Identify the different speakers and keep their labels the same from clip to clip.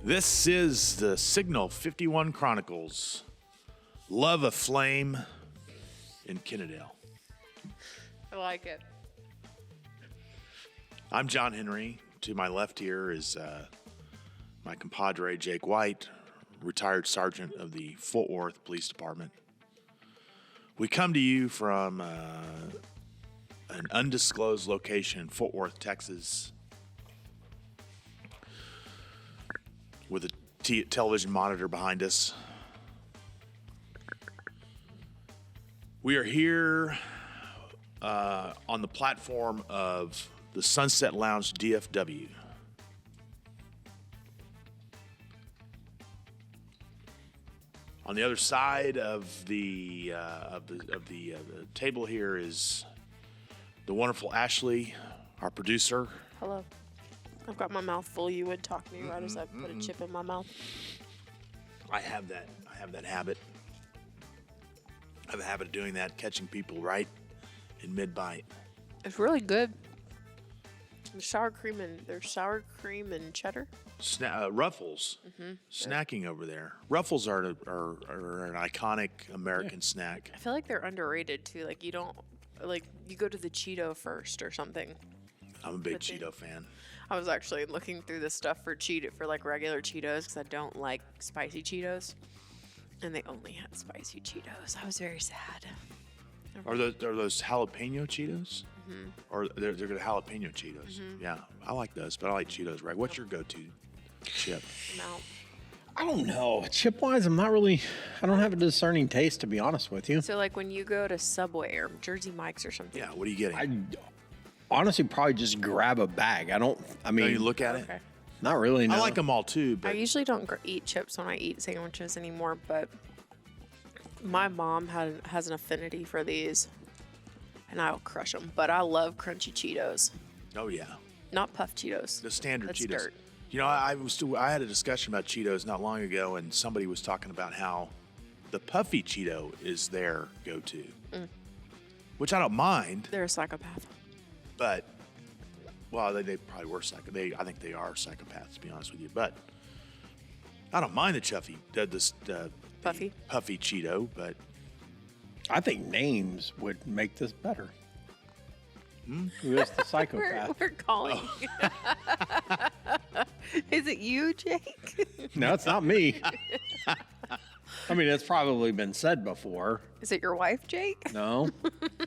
Speaker 1: This is the Signal 51 Chronicles. Love aflame in Kennadale.
Speaker 2: I like it.
Speaker 1: I'm John Henry. To my left here is my compadre, Jake White, retired sergeant of the Fort Worth Police Department. We come to you from an undisclosed location in Fort Worth, Texas, with a television monitor behind us. We are here on the platform of the Sunset Lounge DFW. On the other side of the table here is the wonderful Ashley, our producer.
Speaker 2: Hello. I've got my mouth full. You would talk to me right as I put a chip in my mouth.
Speaker 1: I have that habit. I have a habit of doing that, catching people right in mid-bite.
Speaker 2: It's really good. There's sour cream and cheddar.
Speaker 1: Ruffles, snacking over there. Ruffles are an iconic American snack.
Speaker 2: I feel like they're underrated too. Like you go to the Cheeto first or something.
Speaker 1: I'm a big Cheeto fan.
Speaker 2: I was actually looking through the stuff for like regular Cheetos because I don't like spicy Cheetos, and they only had spicy Cheetos. I was very sad.
Speaker 1: Are those jalapeno Cheetos? Mm-hmm. Or they're the jalapeno Cheetos? Mm-hmm. Yeah, I like those, but I like Cheetos. Right? What's your go-to chip?
Speaker 2: No.
Speaker 3: I don't know. Chip-wise, I don't have a discerning taste, to be honest with you.
Speaker 2: So like when you go to Subway or Jersey Mike's or something.
Speaker 1: Yeah, what are you getting?
Speaker 3: Honestly, probably just grab a bag.
Speaker 1: No, you look at it?
Speaker 3: Not really, no.
Speaker 1: I like them all too, but
Speaker 2: I usually don't eat chips when I eat sandwiches anymore, but my mom has an affinity for these, and I'll crush them. But I love crunchy Cheetos.
Speaker 1: Oh, yeah.
Speaker 2: Not puff Cheetos.
Speaker 1: The standard
Speaker 2: That's
Speaker 1: Cheetos.
Speaker 2: Dirt.
Speaker 1: You know, I had a discussion about Cheetos not long ago, and somebody was talking about how the puffy Cheeto is their go-to, which I don't mind.
Speaker 2: They're a psychopath.
Speaker 1: But, well, they probably were I think they are psychopaths, to be honest with you. But I don't mind the puffy Cheeto, but
Speaker 3: I think names would make this better. Who is the psychopath?
Speaker 2: We're calling. Is it you, Jake?
Speaker 3: No, it's not me. I mean, it's probably been said before.
Speaker 2: Is it your wife, Jake?
Speaker 3: No.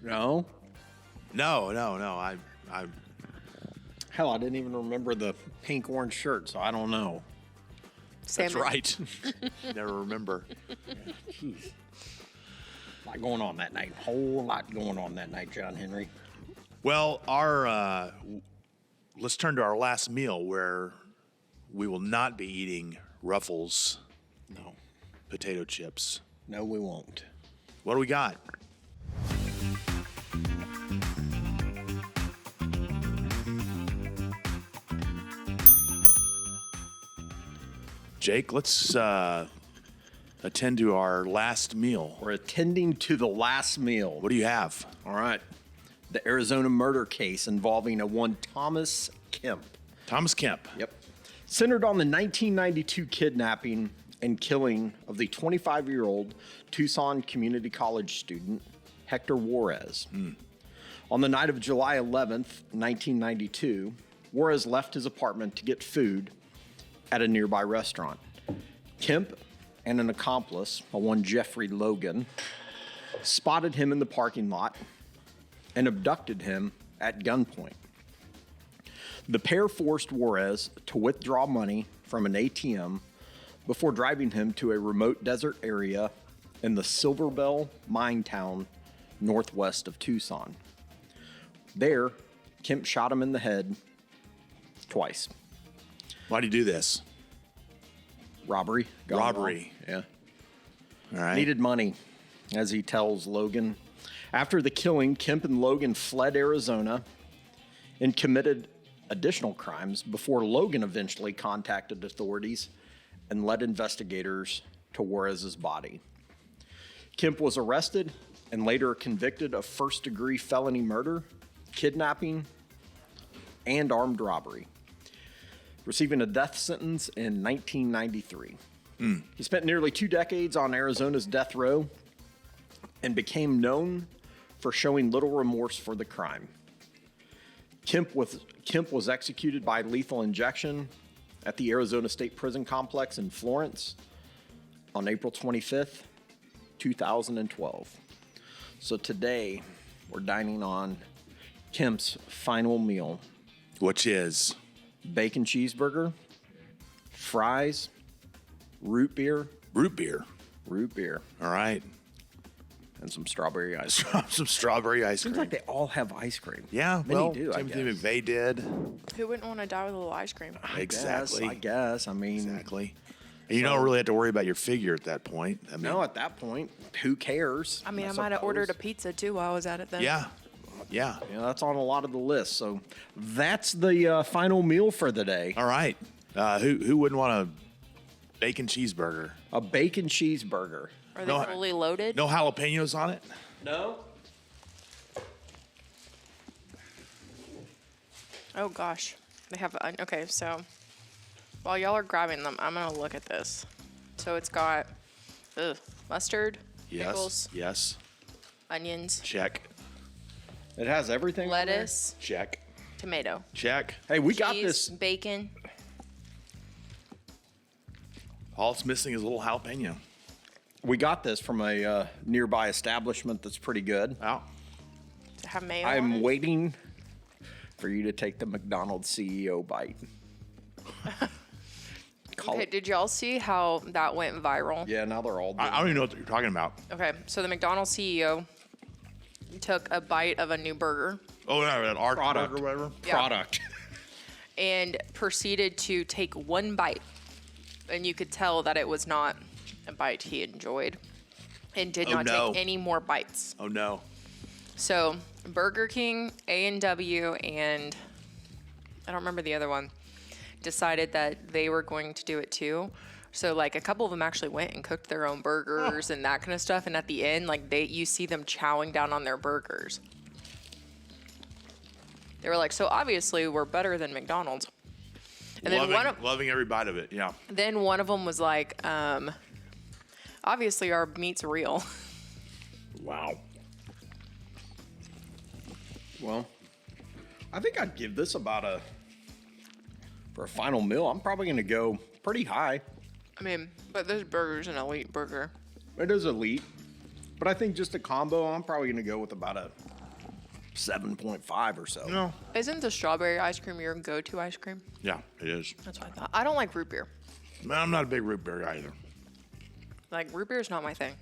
Speaker 1: No.
Speaker 3: Hell, I didn't even remember the pink-orange shirt, so I don't know.
Speaker 2: Salmon.
Speaker 1: That's right. Never remember.
Speaker 3: Jeez. A lot going on that night. Whole lot going on that night, John Henry.
Speaker 1: Well, let's turn to our last meal, where we will not be eating Ruffles.
Speaker 3: No.
Speaker 1: Potato chips.
Speaker 3: No, we won't.
Speaker 1: What do we got? Jake, let's attend to our last meal.
Speaker 3: We're attending to the last meal.
Speaker 1: What do you have?
Speaker 3: All right. The Arizona murder case involving one Thomas Kemp.
Speaker 1: Thomas Kemp.
Speaker 3: Yep. Centered on the 1992 kidnapping and killing of the 25-year-old Tucson Community College student, Hector Juarez. On the night of July 11th, 1992, Juarez left his apartment to get food at a nearby restaurant. Kemp and an accomplice, one Jeffrey Logan, spotted him in the parking lot and abducted him at gunpoint. The pair forced Juarez to withdraw money from an ATM before driving him to a remote desert area in the Silver Bell mine town northwest of Tucson. There, Kemp shot him in the head twice.
Speaker 1: Why'd he do this?
Speaker 3: Robbery.
Speaker 1: Robbery.
Speaker 3: Yeah.
Speaker 1: All right.
Speaker 3: Needed money, as he tells Logan. After the killing, Kemp and Logan fled Arizona and committed additional crimes before Logan eventually contacted authorities and led investigators to Juarez's body. Kemp was arrested and later convicted of first-degree felony murder, kidnapping, and armed robbery, receiving a death sentence in 1993. He spent nearly 2 decades on Arizona's death row and became known for showing little remorse for the crime. Kemp was executed by lethal injection at the Arizona State Prison Complex in Florence on April 25th, 2012. So today, we're dining on Kemp's final meal.
Speaker 1: Which is?
Speaker 3: Bacon cheeseburger, fries, root beer.
Speaker 1: Root beer.
Speaker 3: Root beer.
Speaker 1: All right.
Speaker 3: And some strawberry ice cream.
Speaker 1: Some strawberry ice cream.
Speaker 3: Seems like they all have ice cream.
Speaker 1: Yeah,
Speaker 3: Many
Speaker 1: well,
Speaker 3: do, I
Speaker 1: Timothy
Speaker 3: guess.
Speaker 1: McVeigh did.
Speaker 2: Who wouldn't want to die with a little ice cream?
Speaker 1: Exactly.
Speaker 3: I guess. I mean,
Speaker 1: Exactly. And you don't really have to worry about your figure at that point. I mean,
Speaker 3: no, at that point, who cares?
Speaker 2: I mean, I might have ordered a pizza too while I was at it then.
Speaker 1: Yeah. Yeah.
Speaker 3: Yeah, that's on a lot of the list. So that's the final meal for the day.
Speaker 1: All right. Who wouldn't want a bacon cheeseburger?
Speaker 3: A bacon cheeseburger.
Speaker 2: Are they
Speaker 1: No,
Speaker 2: fully loaded?
Speaker 1: No jalapenos on it?
Speaker 3: No?
Speaker 2: Oh gosh, they have. Okay, so while y'all are grabbing them, I'm gonna look at this. So it's got mustard,
Speaker 1: Yes.
Speaker 2: pickles,
Speaker 1: Yes.
Speaker 2: onions,
Speaker 1: Check.
Speaker 3: It has everything. on there?
Speaker 2: lettuce,
Speaker 1: Check.
Speaker 2: tomato,
Speaker 1: Check.
Speaker 3: Hey, we
Speaker 2: cheese,
Speaker 3: got this.
Speaker 2: bacon.
Speaker 1: All it's missing is a little jalapeno.
Speaker 3: We got this from a nearby establishment that's pretty good.
Speaker 1: Wow.
Speaker 2: To have mayo. on
Speaker 3: I'm
Speaker 2: it.
Speaker 3: waiting for you to take the McDonald's CEO bite. Call
Speaker 2: Okay,
Speaker 3: it-
Speaker 2: did y'all see how that went viral?
Speaker 3: Yeah, now they're all doing
Speaker 1: I don't even know what you're talking about.
Speaker 2: Okay, so the McDonald's CEO took a bite of a new burger
Speaker 1: Oh, yeah, that art
Speaker 3: Product.
Speaker 1: burger or whatever.
Speaker 2: Yeah.
Speaker 3: product.
Speaker 2: and proceeded to take one bite. And you could tell that it was not a bite he enjoyed and did
Speaker 1: Oh,
Speaker 2: not
Speaker 1: no.
Speaker 2: take any more bites.
Speaker 1: Oh, no.
Speaker 2: So Burger King, A&W, and I don't remember the other one, decided that they were going to do it too. So like a couple of them actually went and cooked their own burgers and that kind of stuff. And at the end, like you see them chowing down on their burgers. They were like, so obviously we're better than McDonald's. And
Speaker 1: Loving every bite of it. Yeah.
Speaker 2: then one of them was like, obviously our meat's real.
Speaker 1: Wow.
Speaker 3: Well, I think I'd give this about for a final meal, I'm probably going to go pretty high.
Speaker 2: I mean, but this burger's an elite burger.
Speaker 3: It is elite, but I think just a combo, I'm probably going to go with about a 7.5 or so.
Speaker 1: No.
Speaker 2: Isn't the strawberry ice cream your go-to ice cream?
Speaker 1: Yeah, it is.
Speaker 2: That's what I thought. I don't like root beer.
Speaker 1: Man, I'm not a big root beer guy either.
Speaker 2: Like, root beer is not my thing.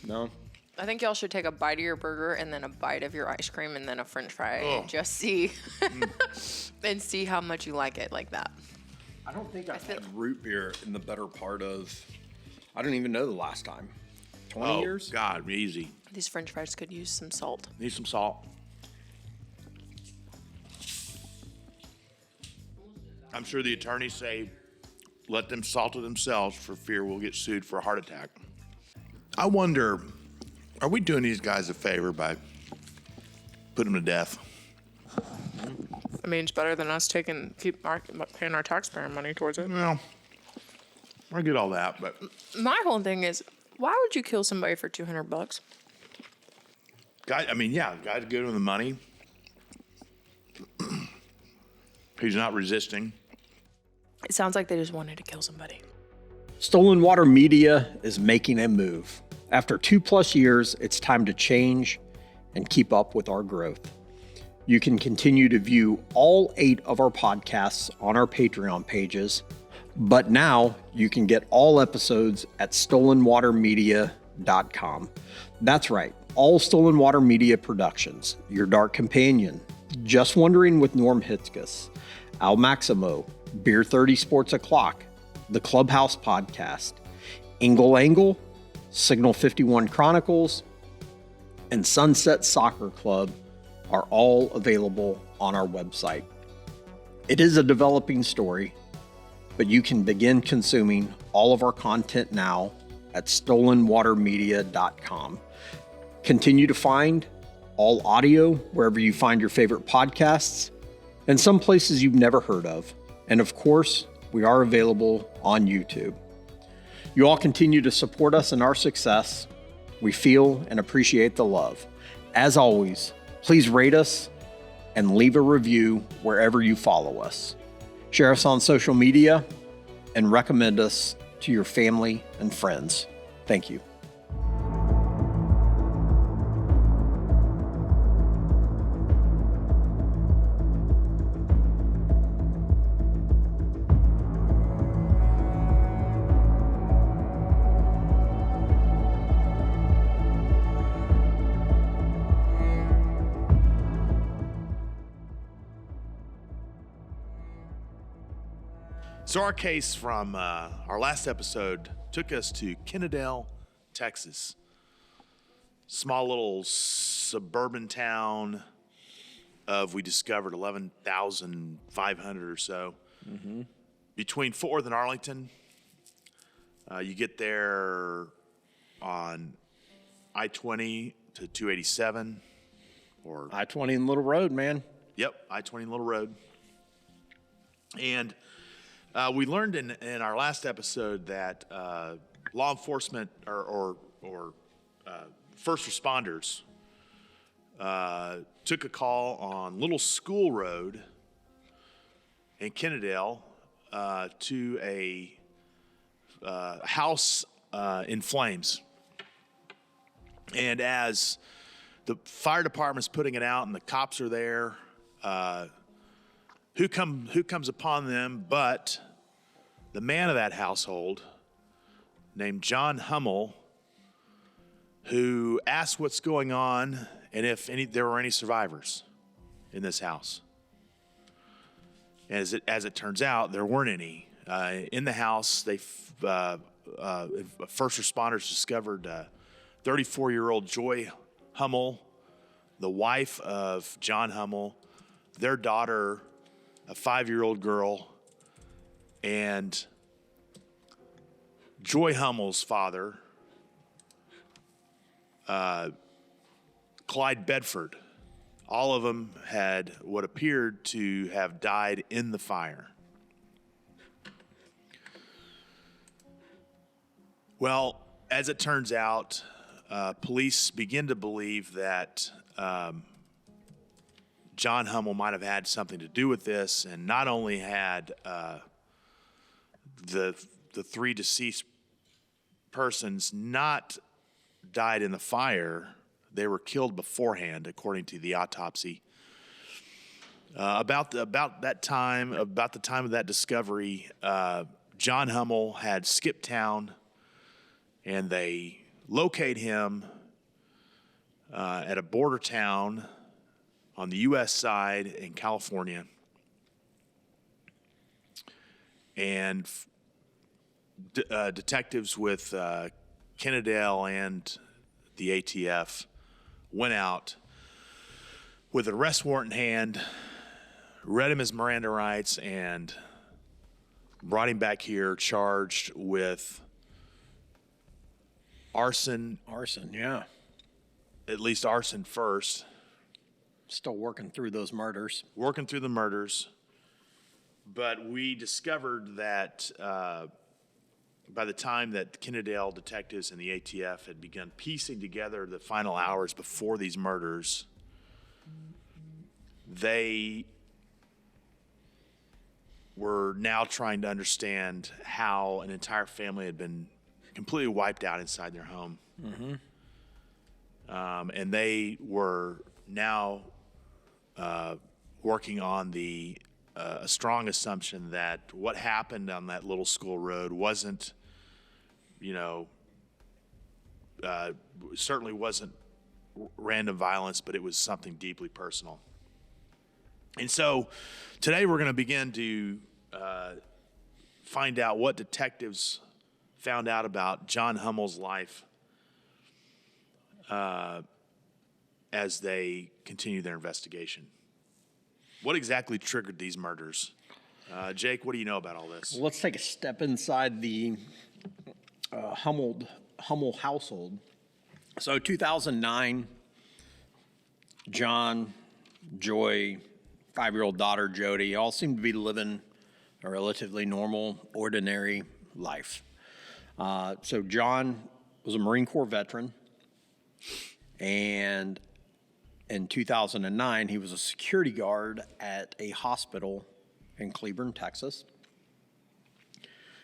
Speaker 3: No?
Speaker 2: I think y'all should take a bite of your burger and then a bite of your ice cream and then a french fry
Speaker 1: Oh.
Speaker 2: and just see and see how much you like it like that.
Speaker 3: I don't think I've had root beer in the better part of, I don't even know the last time. 20
Speaker 1: Oh,
Speaker 3: years?
Speaker 1: God, easy.
Speaker 2: These french fries could use some salt.
Speaker 1: Need some salt. I'm sure the attorneys say, let them salt it themselves for fear we'll get sued for a heart attack. I wonder, are we doing these guys a favor by putting them to death?
Speaker 2: I mean, it's better than us paying our taxpayer money towards it.
Speaker 1: Well, I get all that, but
Speaker 2: My whole thing is, why would you kill somebody for $200?
Speaker 1: guy, I mean, yeah, guy's good with the money. He's not resisting.
Speaker 2: It sounds like they just wanted to kill somebody.
Speaker 3: Stolen Water Media is making a move. After 2+ years, it's time to change and keep up with our growth. You can continue to view all 8 of our podcasts on our Patreon pages, but now you can get all episodes at stolenwatermedia.com. That's right, all Stolen Water Media productions, Your Dark Companion, Just Wondering with Norm Hitzkus, Al Maximo, Beer 30 Sports O'Clock, The Clubhouse Podcast, Angle Angle, Signal 51 Chronicles, and Sunset Soccer Club are all available on our website. It is a developing story, but you can begin consuming all of our content now at stolenwatermedia.com. Continue to find all audio wherever you find your favorite podcasts and some places you've never heard of. And of course, we are available on YouTube. You all continue to support us in our success. We feel and appreciate the love. As always, please rate us and leave a review wherever you follow us. Share us on social media and recommend us to your family and friends. Thank you.
Speaker 1: So our case from our last episode took us to Kennadale, Texas. Small little suburban town of, we discovered, 11,500 or so. Mm-hmm. Between Fort Worth and Arlington. You get there on I-20 to 287. Or
Speaker 3: I-20 and Little Road, man.
Speaker 1: Yep, I-20 and Little Road. And we learned in our last episode that law enforcement or first responders took a call on Little School Road in Kennadale to a house in flames. And as the fire department's putting it out and the cops are there, who comes upon them but the man of that household named John Hummel, who asked what's going on and if there were any survivors in this house. And as it turns out, there weren't any. In the house, first responders discovered 34-year-old Joy Hummel, the wife of John Hummel, their daughter, a 5-year-old girl, and Joy Hummel's father, Clyde Bedford. All of them had what appeared to have died in the fire. Well, as it turns out, police begin to believe that John Hummel might have had something to do with this, and not only had the three deceased persons not died in the fire, they were killed beforehand, according to the autopsy. About the time of that discovery, John Hummel had skipped town, and they locate him at a border town on the U.S. side in California. And detectives with Kennadale and the ATF went out with an arrest warrant in hand, read him his Miranda rights, and brought him back here charged with arson.
Speaker 3: Arson, yeah.
Speaker 1: At least arson first.
Speaker 3: Still working through those murders.
Speaker 1: Working through the murders. But we discovered that by the time that Kennadale detectives and the ATF had begun piecing together the final hours before these murders, they were now trying to understand how an entire family had been completely wiped out inside their home. Mm-hmm. And they were now working on a strong assumption that what happened on that Little School Road wasn't, certainly wasn't random violence, but it was something deeply personal. And so today we're going to begin to find out what detectives found out about John Hummel's life as they continue their investigation. What exactly triggered these murders? Jake, what do you know about all this?
Speaker 3: Let's take a step inside the Hummel Hummel household. So 2009, John, Joy, 5-year-old daughter Jody all seemed to be living a relatively normal, ordinary life. So John was a Marine Corps veteran, and in 2009, he was a security guard at a hospital in Cleburne, Texas.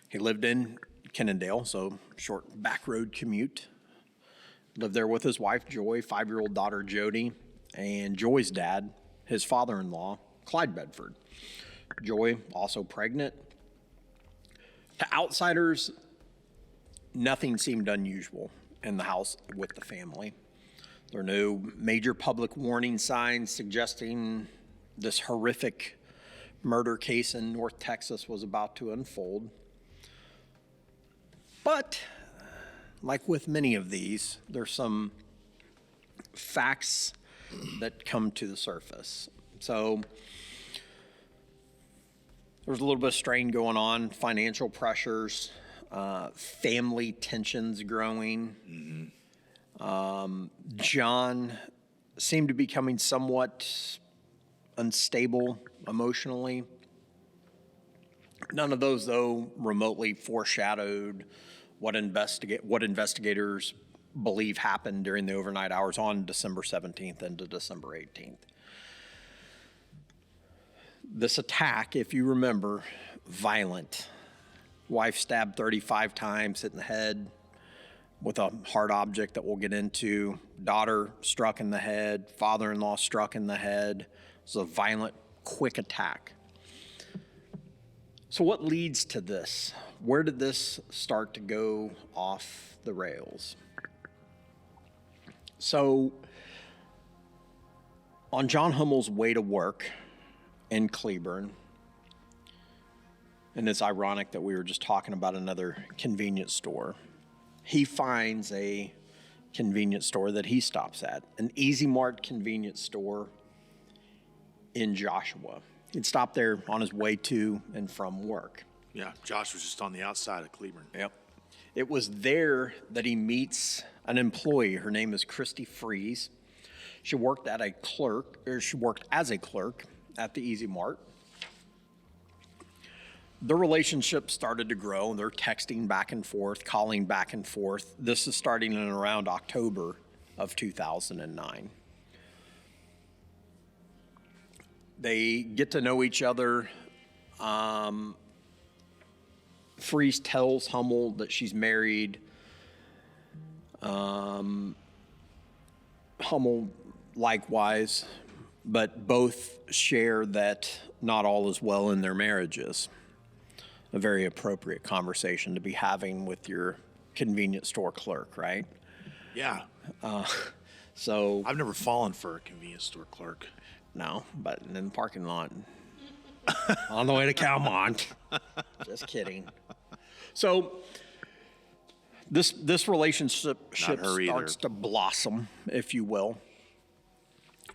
Speaker 3: He lived in Kennadale, so short back road commute. Lived there with his wife, Joy, 5-year-old daughter, Jody, and Joy's dad, his father-in-law, Clyde Bedford. Joy, also pregnant. To outsiders, nothing seemed unusual in the house with the family. There were no major public warning signs suggesting this horrific murder case in North Texas was about to unfold. But, like with many of these, there's some facts that come to the surface. So, there's a little bit of strain going on, financial pressures, family tensions growing. John seemed to be becoming somewhat unstable emotionally. None of those, though, remotely foreshadowed what investigators believe happened during the overnight hours on December 17th into December 18th. This attack, if you remember, violent. Wife stabbed 35 times, hit in the head with a hard object that we'll get into. Daughter struck in the head. Father-in-law struck in the head. It was a violent, quick attack. So what leads to this? Where did this start to go off the rails? So on John Hummel's way to work in Cleburne, and it's ironic that we were just talking about another convenience store, he finds a convenience store that he stops at, an Easy Mart convenience store in Joshua. He'd stop there on his way to and from work.
Speaker 1: Yeah, Josh was just on the outside of Cleburne.
Speaker 3: Yep. It was there that he meets an employee. Her name is Christy Fries. She worked as a clerk at the Easy Mart. Their relationship started to grow. They're texting back and forth, calling back and forth. This is starting in around October of 2009. They get to know each other. Fries tells Hummel that she's married. Hummel likewise, but both share that not all is well in their marriages. A very appropriate conversation to be having with your convenience store clerk, right?
Speaker 1: Yeah.
Speaker 3: So
Speaker 1: I've never fallen for a convenience store clerk.
Speaker 3: no, but in the parking lot on the way to Calmont. Just kidding. So this relationship starts to blossom, if you will.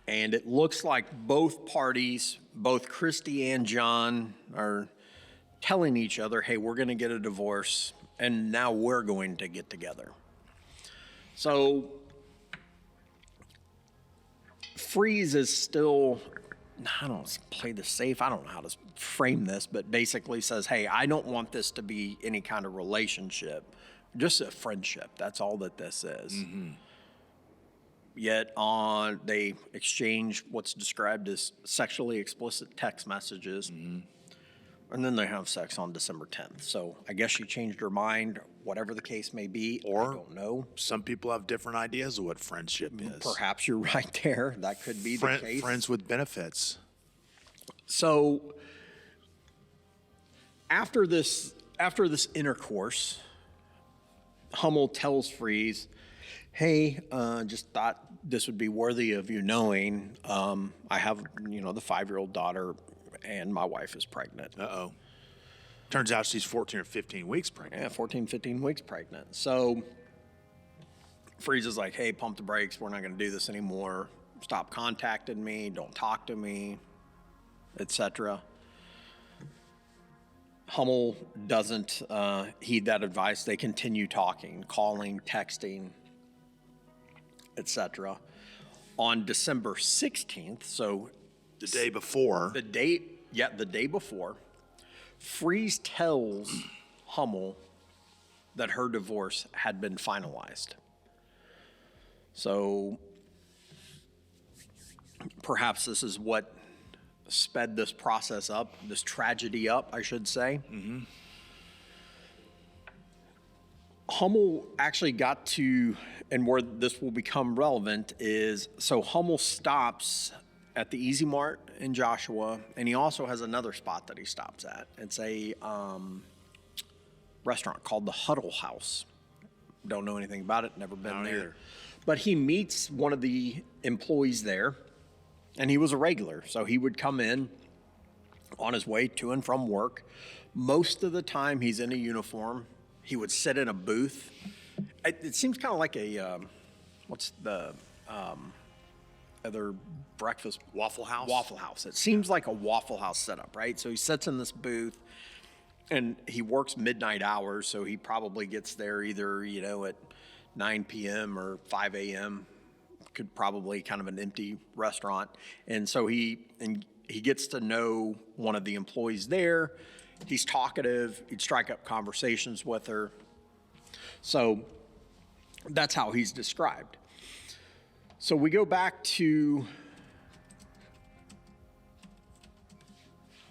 Speaker 3: And it looks like both parties, both Christy and John, are telling each other, hey, we're going to get a divorce, and now we're going to get together. So Fries is still, I don't play this safe, I don't know how to frame this, but basically says, hey, I don't want this to be any kind of relationship, just a friendship. That's all that this is. Mm-hmm. Yet they exchange what's described as sexually explicit text messages. Mm-hmm. And then they have sex on December 10th. So I guess she changed her mind, whatever the case may be.
Speaker 1: Or
Speaker 3: I don't know.
Speaker 1: Some people have different ideas of what friendship is.
Speaker 3: Perhaps you're right there. That could be the case.
Speaker 1: Friends with benefits.
Speaker 3: So after this intercourse, Hummel tells Fries, hey, just thought this would be worthy of you knowing. I have, the 5-year-old daughter, and my wife is pregnant.
Speaker 1: Uh-oh. Turns out she's 14 or 15 weeks pregnant.
Speaker 3: Yeah, 14, 15 weeks pregnant. So Fries is like, hey, pump the brakes. We're not going to do this anymore. Stop contacting me. Don't talk to me, etc. Hummel doesn't heed that advice. They continue talking, calling, texting, etc. On December 16th, so
Speaker 1: The day before.
Speaker 3: the day before, Freeze tells Hummel that her divorce had been finalized. So perhaps this is what sped this process up, this tragedy up, I should say. Mm-hmm. Hummel actually got to, and where this will become relevant is, so Hummel stops at the Easy Mart in Joshua, and he also has another spot that he stops at. It's a restaurant called the Huddle House. Don't know anything about it, never been there.
Speaker 1: Either.
Speaker 3: But he meets one of the employees there, and he was a regular. So he would come in on his way to and from work. Most of the time he's in a uniform. He would sit in a booth. It seems kind of like a, what's the other breakfast?
Speaker 1: Waffle House?
Speaker 3: Waffle House. It seems like a Waffle House setup, right? So he sits in this booth, and he works midnight hours, so he probably gets there either, at 9 p.m. or 5 a.m. Could probably kind of an empty restaurant. And so he gets to know one of the employees there. He's talkative. He'd strike up conversations with her. So that's how he's described. So we go back to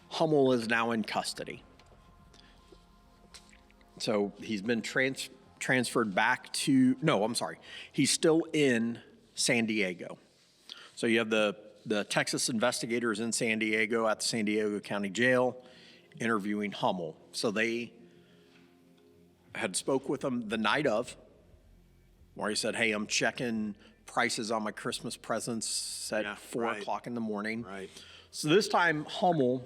Speaker 3: Hummel is now in custody. So he's been transferred back to, no, I'm sorry. He's still in San Diego. So you have the Texas investigators in San Diego at the San Diego County Jail interviewing Hummel. So they had spoke with him the night of, where he said, hey, I'm checking prices on my Christmas presents at 4 o'clock in the morning.
Speaker 1: Right.
Speaker 3: So this time Hummel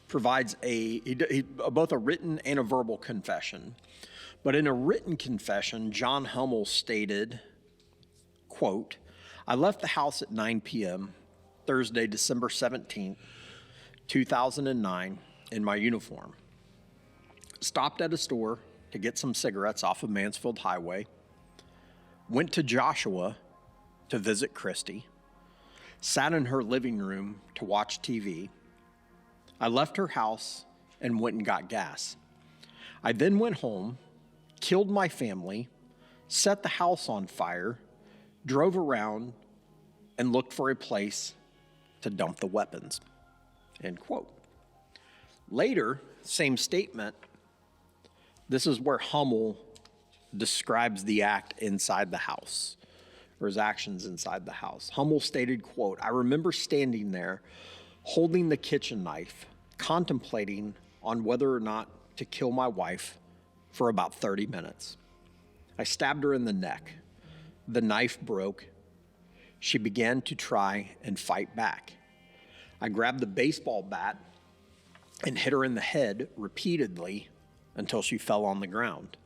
Speaker 3: provides both a written and a verbal confession. But in a written confession, John Hummel stated, quote, I left the house at 9 p.m. Thursday, December 17th, 2009, in my uniform. Stopped at a store to get some cigarettes off of Mansfield Highway. Went to Joshua to visit Christy. Sat in her living room to watch TV. I left her house and went and got gas. I then went home, killed my family, set the house on fire, drove around, and looked for a place to dump the weapons. End quote. Later, same statement, this is where Hummel describes the act inside the house, or his actions inside the house. Hummel stated, quote, I remember standing there holding the kitchen knife, contemplating on whether or not to kill my wife for about 30 minutes. I stabbed her in the neck. The knife broke. She began to try and fight back. I grabbed the baseball bat and hit her in the head repeatedly until she fell on the ground.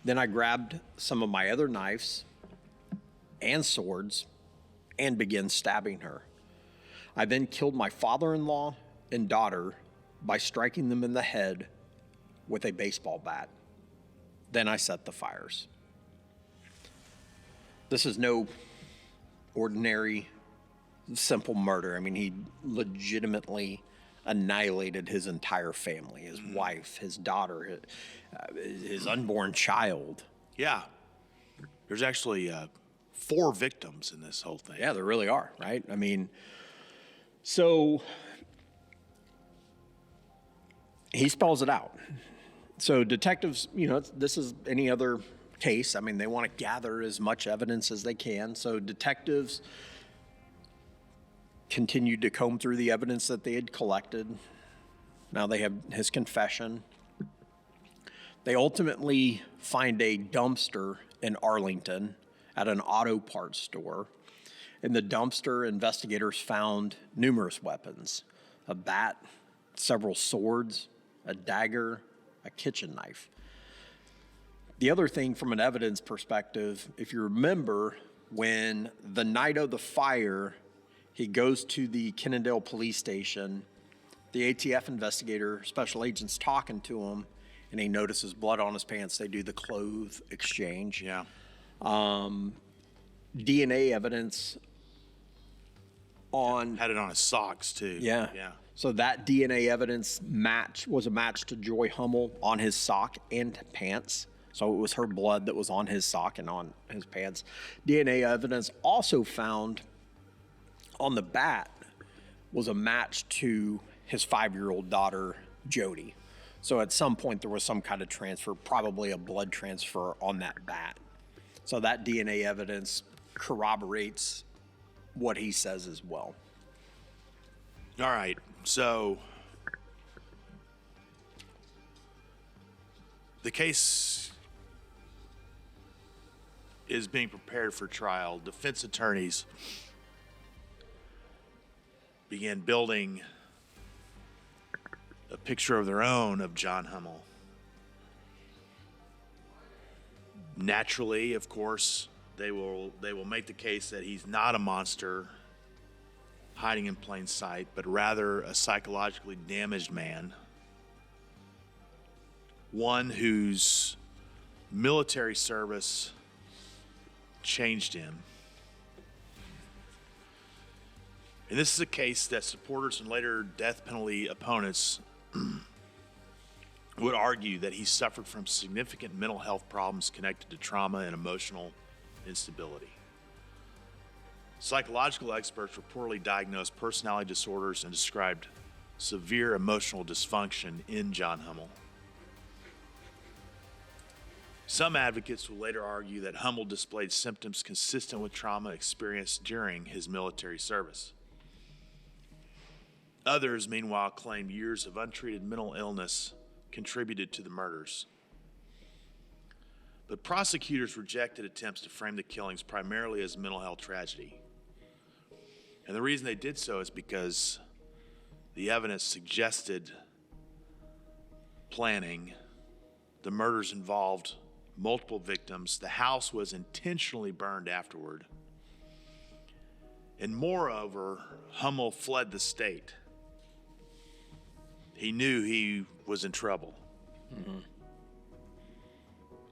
Speaker 3: Then I grabbed some of my other knives and swords and began stabbing her. I then killed my father-in-law and daughter by striking them in the head with a baseball bat. Then I set the fires. This is no ordinary, simple murder. I mean, he legitimately annihilated his entire family, his wife, his daughter, his unborn child.
Speaker 1: Yeah. There's actually 4 victims in this whole thing.
Speaker 3: Yeah, there really are, right? I mean, so he spells it out. So detectives, this is any other case. I mean, they want to gather as much evidence as they can. So detectives continued to comb through the evidence that they had collected. Now they have his confession. They ultimately find a dumpster in Arlington at an auto parts store. In the dumpster, investigators found numerous weapons: a bat, several swords, a dagger, a kitchen knife. The other thing from an evidence perspective, if you remember, when the night of the fire, he goes to the Kennadale police station The ATF investigator, special agent's talking to him, and he notices blood on his pants. They do the clothes exchange.
Speaker 1: Yeah.
Speaker 3: DNA evidence on...
Speaker 1: Had it on his socks, too.
Speaker 3: Yeah.
Speaker 1: Yeah.
Speaker 3: So that DNA evidence was a match to Joy Hummel on his sock and pants. So it was her blood that was on his sock and on his pants. DNA evidence also found on the bat was a match to his 5-year-old daughter, Jody. So at some point there was some kind of transfer, probably a blood transfer on that bat. So that DNA evidence corroborates what he says as well.
Speaker 1: All right. So the case is being prepared for trial. Defense attorneys began building a picture of their own of John Hummel. Naturally, of course, they will make the case that he's not a monster hiding in plain sight, but rather a psychologically damaged man, one whose military service changed him. And this is a case that supporters and later death penalty opponents would argue that he suffered from significant mental health problems connected to trauma and emotional instability. Psychological experts reportedly diagnosed personality disorders and described severe emotional dysfunction in John Hummel. Some advocates will later argue that Hummel displayed symptoms consistent with trauma experienced during his military service. Others, meanwhile, claimed years of untreated mental illness contributed to the murders. But prosecutors rejected attempts to frame the killings primarily as a mental health tragedy. And the reason they did so is because the evidence suggested planning. The murders involved multiple victims. The house was intentionally burned afterward. And moreover, Hummel fled the state. He knew he was in trouble. Mm-hmm.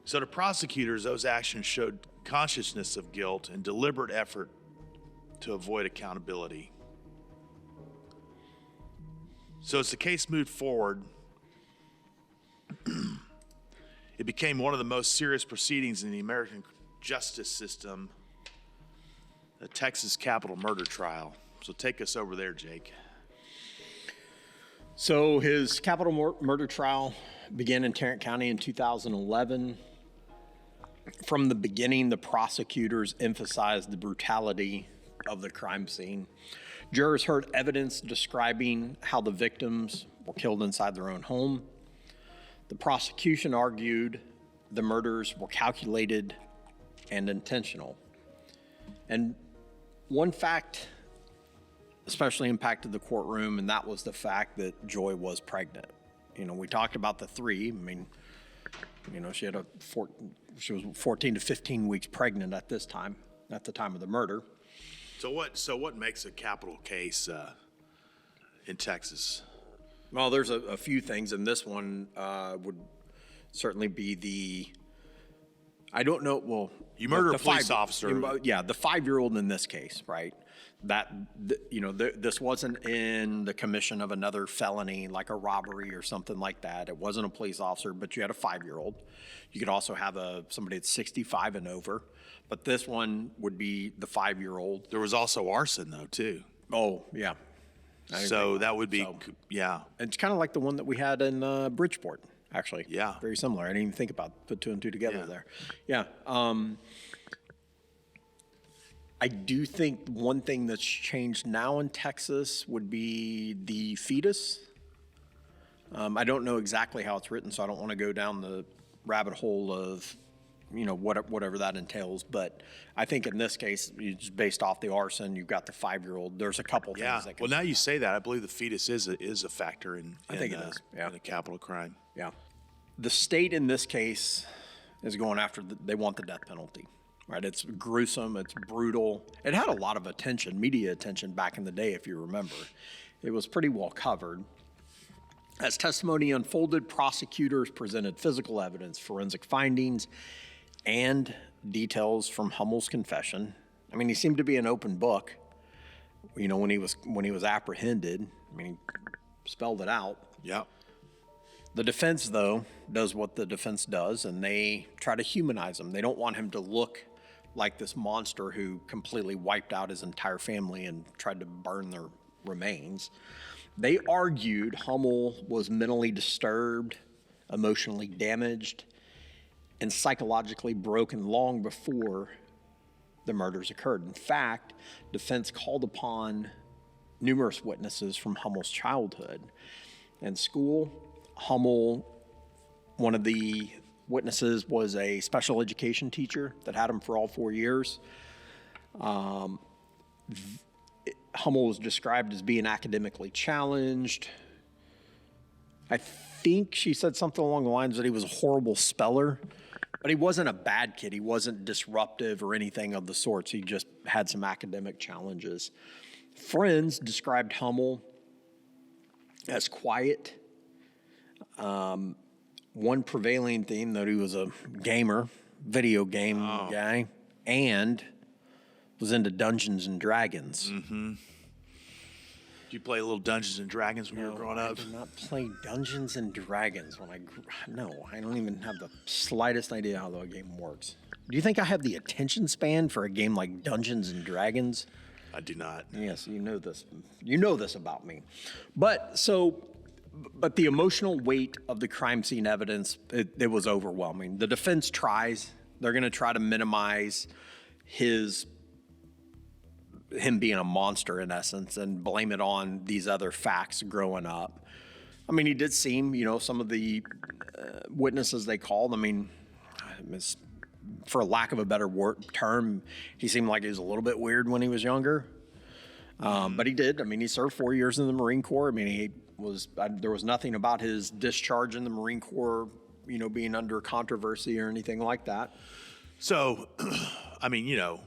Speaker 1: So to prosecutors, those actions showed consciousness of guilt and deliberate effort to avoid accountability. So as the case moved forward, it became one of the most serious proceedings in the American justice system, the Texas capital murder trial. So take us over there, Jake.
Speaker 3: So his capital murder trial began in Tarrant County in 2011. From the beginning, the prosecutors emphasized the brutality of the crime scene. Jurors heard evidence describing how the victims were killed inside their own home. The prosecution argued the murders were calculated and intentional. And one fact especially impacted the courtroom, and that was the fact that Joy was pregnant. You know, we talked about the 3. I mean, you know, she was 14 to 15 weeks pregnant at the time of the murder.
Speaker 1: So what makes a capital case in Texas?
Speaker 3: Well, there's a few things, and this one would certainly be I don't know. Well,
Speaker 1: you murder a police officer.
Speaker 3: Yeah, the 5-year-old in this case, right? This wasn't in the commission of another felony like a robbery or something like that. It wasn't a police officer, but you had a 5-year-old. You could also have somebody that's 65 and over, but this one would be the 5-year-old.
Speaker 1: There was also arson though too.
Speaker 3: Oh yeah.
Speaker 1: So that would be yeah.
Speaker 3: It's kind of like the one that we had in Bridgeport, actually.
Speaker 1: Yeah.
Speaker 3: Very similar. I didn't even think about put 2 and 2 together there. Yeah. I do think one thing that's changed now in Texas would be the fetus. I don't know exactly how it's written, so I don't want to go down the rabbit hole of, whatever that entails. But I think in this case, it's based off the arson. You've got the 5-year-old. There's a couple things that can.
Speaker 1: Well, now you say that, I believe the fetus is a factor in
Speaker 3: I think it is. Yeah.
Speaker 1: In a capital crime.
Speaker 3: Yeah. The state in this case is going after. They want the death penalty. Right, it's gruesome, it's brutal. It had a lot of attention, media attention back in the day, if you remember. It was pretty well covered. As testimony unfolded, prosecutors presented physical evidence, forensic findings, and details from Hummel's confession. I mean, he seemed to be an open book. You know, when he was apprehended, I mean, he spelled it out.
Speaker 1: Yeah.
Speaker 3: The defense, though, does what the defense does, and they try to humanize him. They don't want him to look like this monster who completely wiped out his entire family and tried to burn their remains. They argued Hummel was mentally disturbed, emotionally damaged, and psychologically broken long before the murders occurred. In fact, defense called upon numerous witnesses from Hummel's childhood and school. Hummel, one of the witnesses, was a special education teacher that had him for all 4 years. Hummel was described as being academically challenged. I think she said something along the lines that he was a horrible speller, but he wasn't a bad kid. He wasn't disruptive or anything of the sorts. He just had some academic challenges. Friends described Hummel as quiet. One prevailing theme that he was a gamer, video game guy, and was into Dungeons and Dragons.
Speaker 1: Mm-hmm. Did you play a little Dungeons and Dragons when you were growing up?
Speaker 3: I did not play Dungeons and Dragons when no, I don't even have the slightest idea how the game works. Do you think I have the attention span for a game like Dungeons and Dragons?
Speaker 1: I do not.
Speaker 3: Yes, you know this. You know this about me. But the emotional weight of the crime scene evidence, it was overwhelming. The defense tries. They're going to try to minimize him being a monster in essence and blame it on these other facts growing up. I mean, he did seem, some of the witnesses they called, for lack of a better term, he seemed like he was a little bit weird when he was younger. But he did. I mean, he served 4 years in the Marine Corps. I mean, there was nothing about his discharge in the Marine Corps, being under controversy or anything like that.
Speaker 1: So, I mean,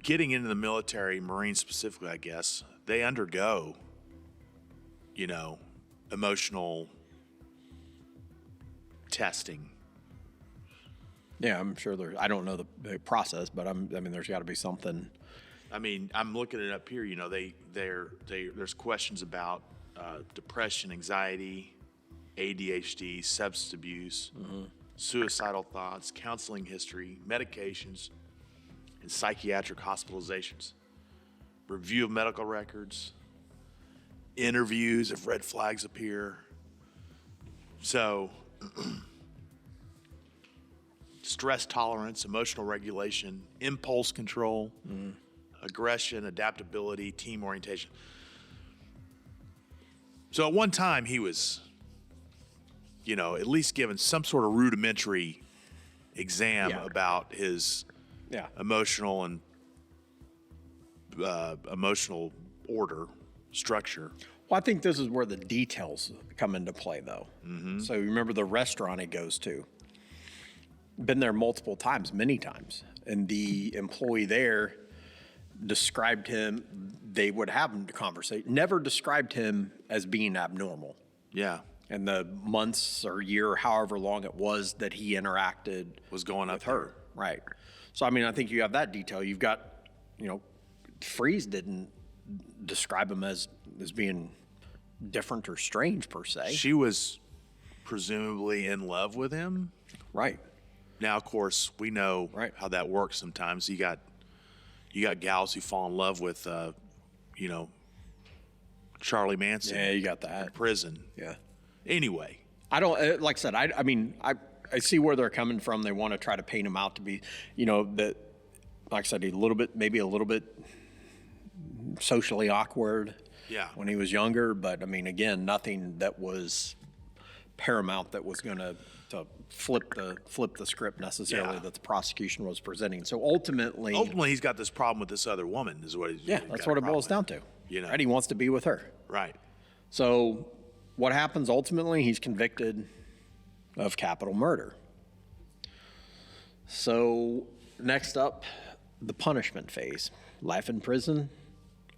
Speaker 1: getting into the military, Marines specifically, I guess, they undergo, emotional testing.
Speaker 3: Yeah, I'm sure I don't know the process, but there's got to be something.
Speaker 1: I mean, I'm looking it up here. There's questions about depression, anxiety, ADHD, substance abuse, suicidal thoughts, counseling history, medications, and psychiatric hospitalizations, review of medical records, interviews if red flags appear. So, stress tolerance, emotional regulation, impulse control, aggression, adaptability, team orientation. So at one time he was, at least given some sort of rudimentary exam about his emotional and emotional order, structure.
Speaker 3: Well, I think this is where the details come into play, though. Mm-hmm. So you remember the restaurant he goes to. Been there multiple times, many times. And the employee there described him, they would have him conversate, never described him as being abnormal.
Speaker 1: Yeah.
Speaker 3: And the months or year, or however long it was that he interacted
Speaker 1: was going up
Speaker 3: with her. Right. So, I think you have that detail. You've got, Freeze didn't describe him as being different or strange per se.
Speaker 1: She was presumably in love with him.
Speaker 3: Right.
Speaker 1: Now, of course, we know how that works sometimes. You got gals who fall in love with, Charlie Manson.
Speaker 3: Yeah, you got that.
Speaker 1: In prison.
Speaker 3: Yeah.
Speaker 1: Anyway.
Speaker 3: I don't, like I said, I see where they're coming from. They want to try to paint him out to be, that, like I said, maybe a little bit socially awkward.
Speaker 1: Yeah.
Speaker 3: When he was younger. But, again, nothing that was paramount that was going to flip the script necessarily that the prosecution was presenting. So ultimately
Speaker 1: he's got this problem with this other woman is what he's
Speaker 3: that's what it boils down to. Right? He wants to be with her.
Speaker 1: Right.
Speaker 3: So what happens ultimately? He's convicted of capital murder. So next up, the punishment phase: life in prison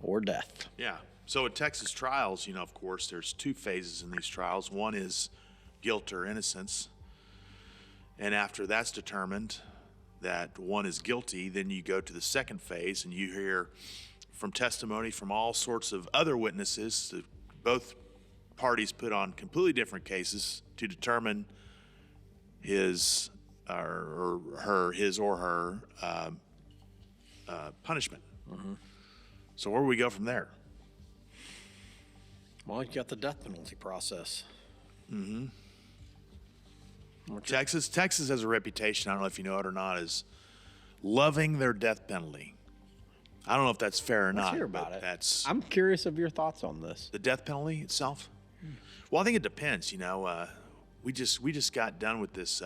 Speaker 3: or death.
Speaker 1: Yeah. So at Texas trials, of course, there's two phases in these trials. One is guilt or innocence. And after that's determined that one is guilty, then you go to the second phase and you hear from testimony from all sorts of other witnesses. Both parties put on completely different cases to determine his or her punishment. Mm-hmm. So where do we go from there?
Speaker 3: Well, you got the death penalty process.
Speaker 1: Mm-hmm. Texas has a reputation, I don't know if you know it or not, as loving their death penalty. I don't know if that's fair or not.
Speaker 3: Let's hear about it.
Speaker 1: I'm
Speaker 3: curious of your thoughts on this.
Speaker 1: The death penalty itself? Well, I think it depends. We just got done with this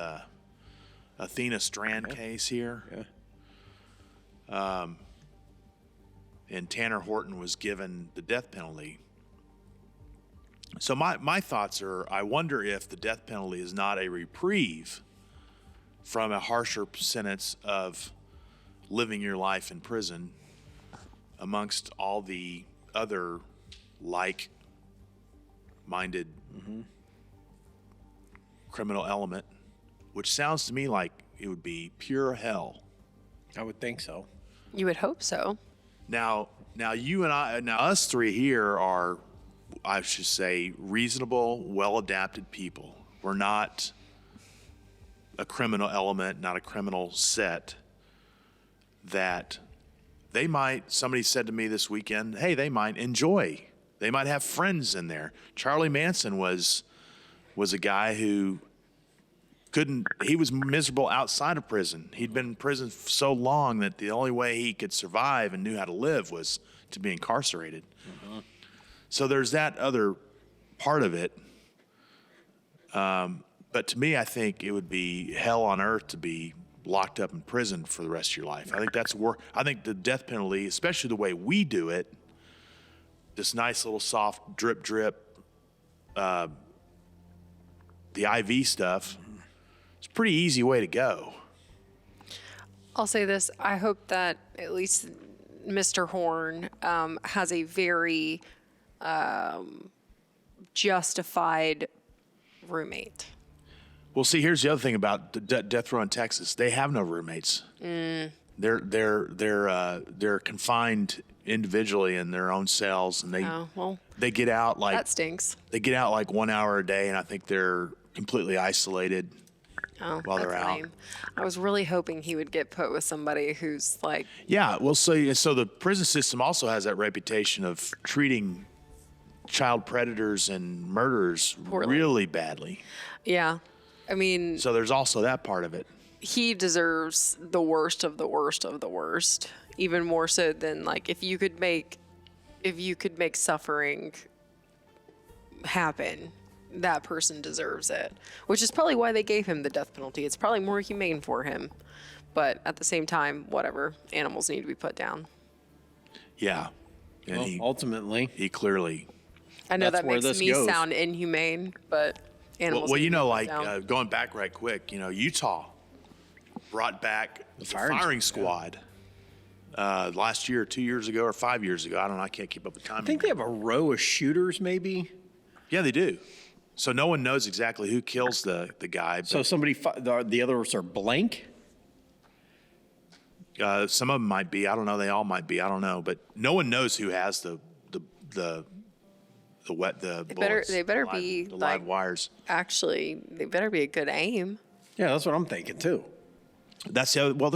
Speaker 1: Athena Strand case here.
Speaker 3: Yeah.
Speaker 1: And Tanner Horton was given the death penalty. So my thoughts are, I wonder if the death penalty is not a reprieve from a harsher sentence of living your life in prison amongst all the other like-minded criminal element, which sounds to me like it would be pure hell.
Speaker 3: I would think so.
Speaker 2: You would hope so.
Speaker 1: Now you and us three here are, I should say, reasonable, well-adapted people. We're not a criminal element, not a criminal set that somebody said to me this weekend, hey, they might enjoy. They might have friends in there. Charlie Manson was a guy who he was miserable outside of prison. He'd been in prison so long that the only way he could survive and knew how to live was to be incarcerated. Mm-hmm. So there's that other part of it. But to me, I think it would be hell on earth to be locked up in prison for the rest of your life. I think I think the death penalty, especially the way we do it, this nice little soft drip, the IV stuff, it's a pretty easy way to go.
Speaker 2: I'll say this. I hope that at least Mr. Horn has a very justified roommate.
Speaker 1: Well, see, here's the other thing about the death row in Texas. They have no roommates. They're confined individually in their own cells, and they get out like
Speaker 2: that stinks.
Speaker 1: They get out like 1 hour a day, and I think they're completely isolated while they're out.
Speaker 2: Lame. I was really hoping he would get put with somebody who's like.
Speaker 1: Yeah, well, so the prison system also has that reputation of treating child predators and murderers
Speaker 2: poorly.
Speaker 1: Really badly.
Speaker 2: Yeah. I mean,
Speaker 1: so there's also that part of it.
Speaker 2: He deserves the worst of the worst of the worst, even more so than like if you could make suffering happen, that person deserves it, which is probably why they gave him the death penalty. It's probably more humane for him, but at the same time, whatever, animals need to be put down.
Speaker 1: Yeah. And
Speaker 3: well, ultimately,
Speaker 1: he clearly.
Speaker 2: I know that makes me sound inhumane, but animals.
Speaker 1: Well, going back right quick, Utah brought back the firing squad last year, 2 years ago, or 5 years ago. I don't know. I can't keep up with time.
Speaker 3: I think they have a row of shooters, maybe.
Speaker 1: Yeah, they do. So no one knows exactly who kills the guy.
Speaker 3: So the others are blank?
Speaker 1: Some of them might be. I don't know. They all might be. I don't know. But no one knows who has the bullets.
Speaker 2: They better be
Speaker 1: the live wires.
Speaker 2: Actually, they better be a good aim.
Speaker 3: Yeah, that's what I'm thinking too.
Speaker 1: They're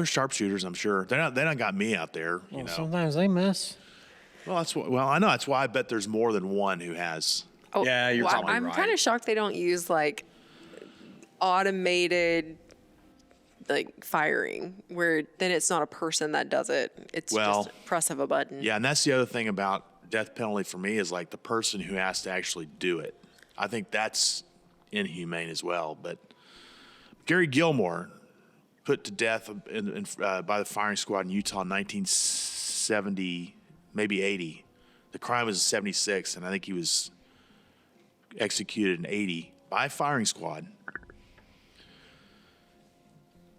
Speaker 1: sharpshooters. I'm sure they don't got me out there.
Speaker 3: Well, sometimes they miss.
Speaker 1: Well, I know that's why I bet there's more than one who has.
Speaker 2: Oh,
Speaker 3: yeah, you're probably right.
Speaker 2: I'm kind of shocked they don't use like automated like firing, where then it's not a person that does it. It's just a press of a button.
Speaker 1: Yeah, and that's the other thing about death penalty for me is like the person who has to actually do it. I think that's inhumane as well. But Gary Gilmore put to death by the firing squad in Utah in 1970, maybe 80. The crime was in 76, and I think he was executed in 80 by a firing squad.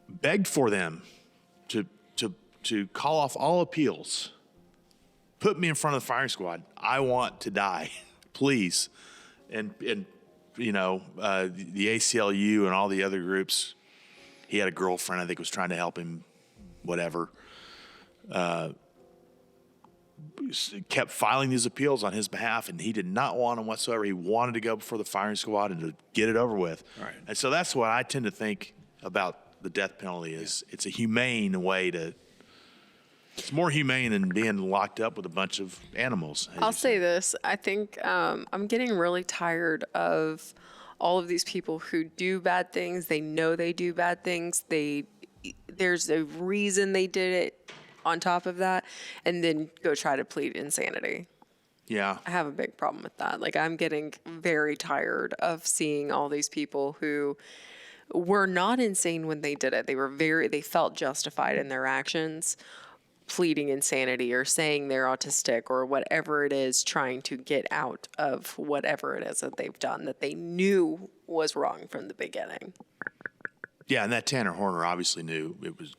Speaker 1: Begged for them to call off all appeals put me in front of the firing squad. I want to die, please. And you know, the ACLU and all the other groups, he had a girlfriend, I think, was trying to help him, whatever, kept filing these appeals on his behalf, and he did not want them whatsoever. He wanted to go before the firing squad and to get it over with.
Speaker 3: Right.
Speaker 1: And so that's what I tend to think about the death penalty is it's a humane way to, it's more humane than being locked up with a bunch of animals.
Speaker 4: I'll say this. I think I'm getting really tired of all of these people who do bad things. They know they do bad things. There's a reason they did it on top of that, and then go try to plead insanity.
Speaker 1: Yeah.
Speaker 4: I have a big problem with that. Like, I'm getting very tired of seeing all these people who were not insane when they did it. They felt justified in their actions, pleading insanity or saying they're autistic or whatever it is, trying to get out of whatever it is that they've done that they knew was wrong from the beginning.
Speaker 1: Yeah, and that Tanner Horner obviously knew it was.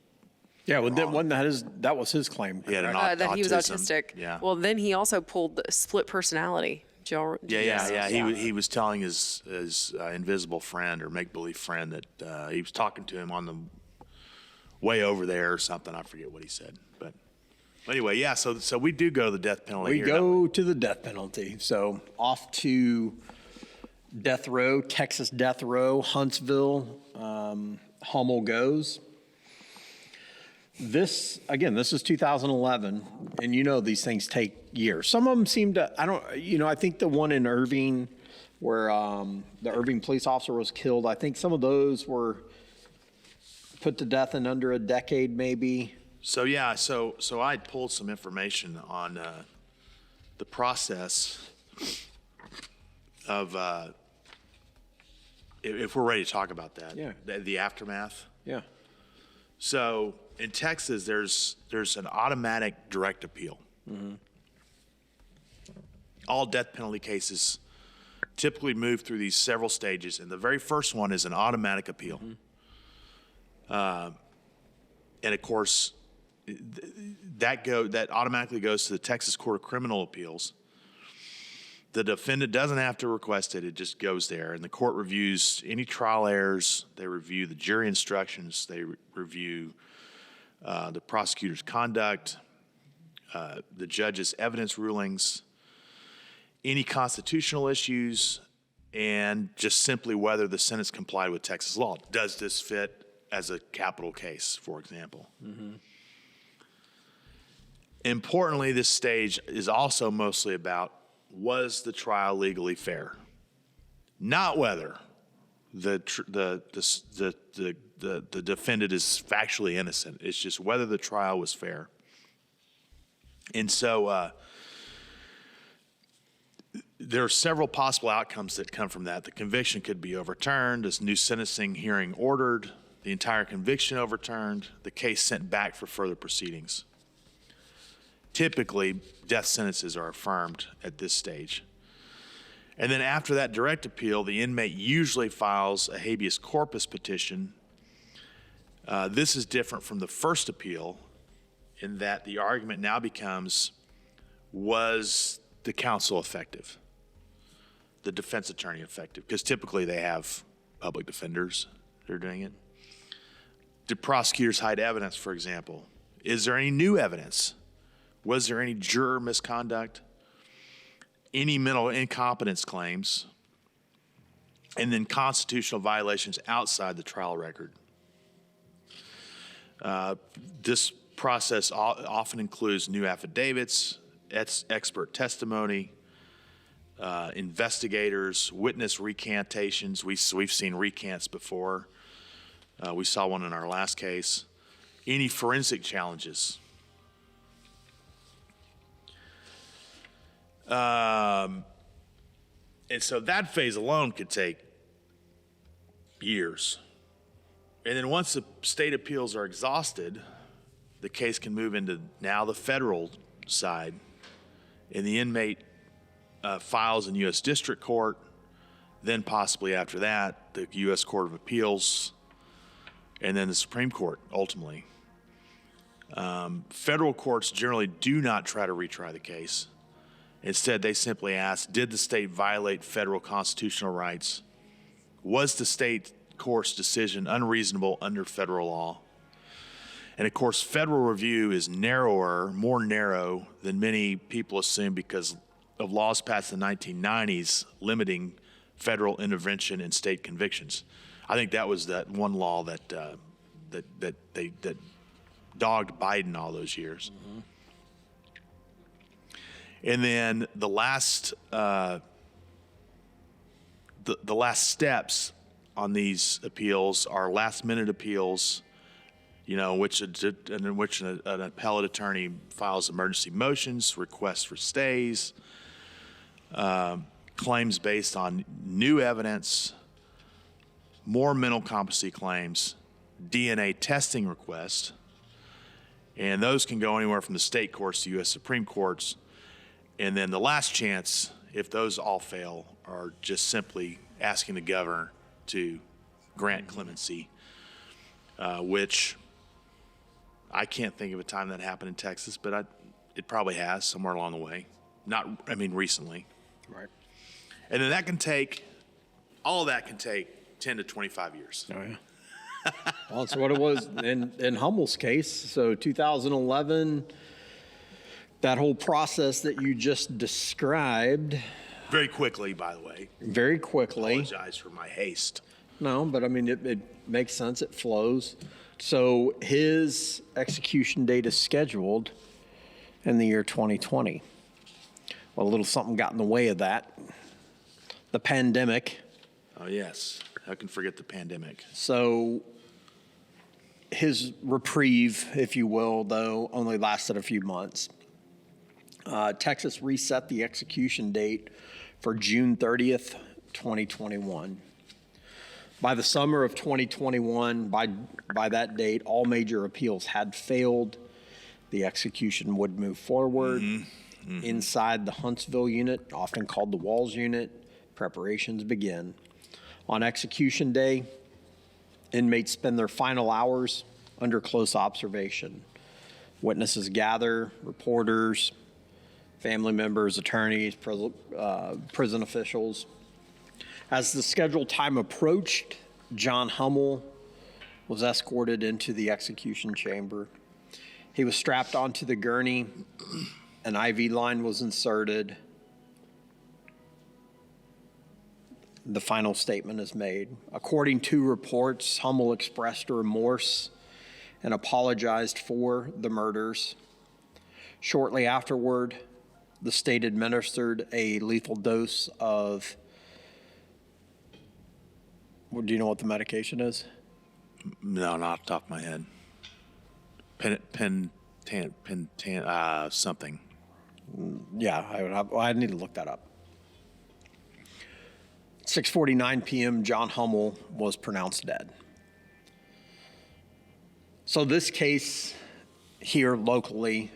Speaker 3: Yeah, well, that was his claim.
Speaker 1: He had an
Speaker 4: That he was
Speaker 1: autism.
Speaker 4: autistic.
Speaker 1: Yeah.
Speaker 4: Well, then he also pulled the split personality.
Speaker 1: Yeah. He was telling his invisible friend or make-believe friend that he was talking to him on the way over there or something. I forget what he said. But anyway, yeah, so we do go to the death penalty
Speaker 3: We
Speaker 1: here.
Speaker 3: go to the death penalty. So off to death row, Texas death row, Huntsville. Hummel goes. This is 2011, and you know these things take years. Some of them seem to, I think the one in Irving where the Irving police officer was killed, I think some of those were put to death in under a decade maybe.
Speaker 1: So yeah, so I pulled some information on the process of if we're ready to talk about that.
Speaker 3: Yeah.
Speaker 1: The aftermath.
Speaker 3: Yeah.
Speaker 1: So in Texas, there's an automatic direct appeal.
Speaker 3: Mm-hmm.
Speaker 1: All death penalty cases typically move through these several stages, and the very first one is an automatic appeal. Mm-hmm. And of course, that automatically goes to the Texas Court of Criminal Appeals. The defendant doesn't have to request it; it just goes there, and the court reviews any trial errors. They review the jury instructions. They review the prosecutor's conduct, the judge's evidence rulings, any constitutional issues, and just simply whether the sentence complied with Texas law. Does this fit as a capital case, for example? Mm-hmm. Importantly, this stage is also mostly about, was the trial legally fair? Not whether the defendant is factually innocent. It's just whether the trial was fair. And so there are several possible outcomes that come from that. The conviction could be overturned, a new sentencing hearing ordered, the entire conviction overturned, the case sent back for further proceedings. Typically, death sentences are affirmed at this stage. And then after that direct appeal, the inmate usually files a habeas corpus petition. This is different from the first appeal in that the argument now becomes, was the counsel effective? The defense attorney effective? Because typically they have public defenders that are doing it. Did prosecutors hide evidence, for example? Is there any new evidence? Was there any juror misconduct? Any mental incompetence claims? And then constitutional violations outside the trial record. This process often includes new affidavits, expert testimony, investigators, witness recantations. We've seen recants before. We saw one in our last case. Any forensic challenges. And so that phase alone could take years. And then once the state appeals are exhausted, the case can move into now the federal side. And the inmate files in U.S. District Court. Then possibly after that, the U.S. Court of Appeals, and then the Supreme Court, ultimately. Federal courts generally do not try to retry the case. Instead, they simply ask, did the state violate federal constitutional rights? Was the state court's decision unreasonable under federal law? And of course, federal review is more narrow than many people assume because of laws passed in the 1990s limiting federal intervention in state convictions. I think that was that one law that dogged Biden all those years. Mm-hmm. And then the last steps on these appeals are last-minute appeals, in which an appellate attorney files emergency motions, requests for stays, claims based on new evidence, more mental competency claims, DNA testing requests, and those can go anywhere from the state courts to U.S. Supreme Courts. And then the last chance, if those all fail, are just simply asking the governor to grant clemency, which I can't think of a time that happened in Texas, but it probably has somewhere along the way. Recently.
Speaker 3: Right.
Speaker 1: And then all of that can take 10 to 25 years.
Speaker 3: Oh, yeah. Well, that's what it was in Hummel's case. So 2011, that whole process that you just described.
Speaker 1: Very quickly, by the way.
Speaker 3: Very quickly.
Speaker 1: I apologize for my haste.
Speaker 3: No, but I mean, it makes sense. It flows. So his execution date is scheduled in the year 2020. Well, a little something got in the way of that. The pandemic.
Speaker 1: Oh, yes. How can forget the pandemic?
Speaker 3: So his reprieve, if you will, though, only lasted a few months. Texas reset the execution date for June 30th, 2021. By the summer of 2021, by that date, all major appeals had failed. The execution would move forward. Mm-hmm. Inside the Huntsville unit, often called the Walls unit, preparations begin. On execution day, inmates spend their final hours under close observation. Witnesses gather, reporters, family members, attorneys, prison officials. As the scheduled time approached, John Hummel was escorted into the execution chamber. He was strapped onto the gurney. An IV line was inserted. The final statement is made. According to reports, Hummel expressed remorse and apologized for the murders. Shortly afterward, the state administered a lethal dose of, do you know what the medication is?
Speaker 1: No, not off the top of my head. Something.
Speaker 3: Yeah, I need to look that up. 6:49 p.m., John Hummel was pronounced dead. So this case here locally,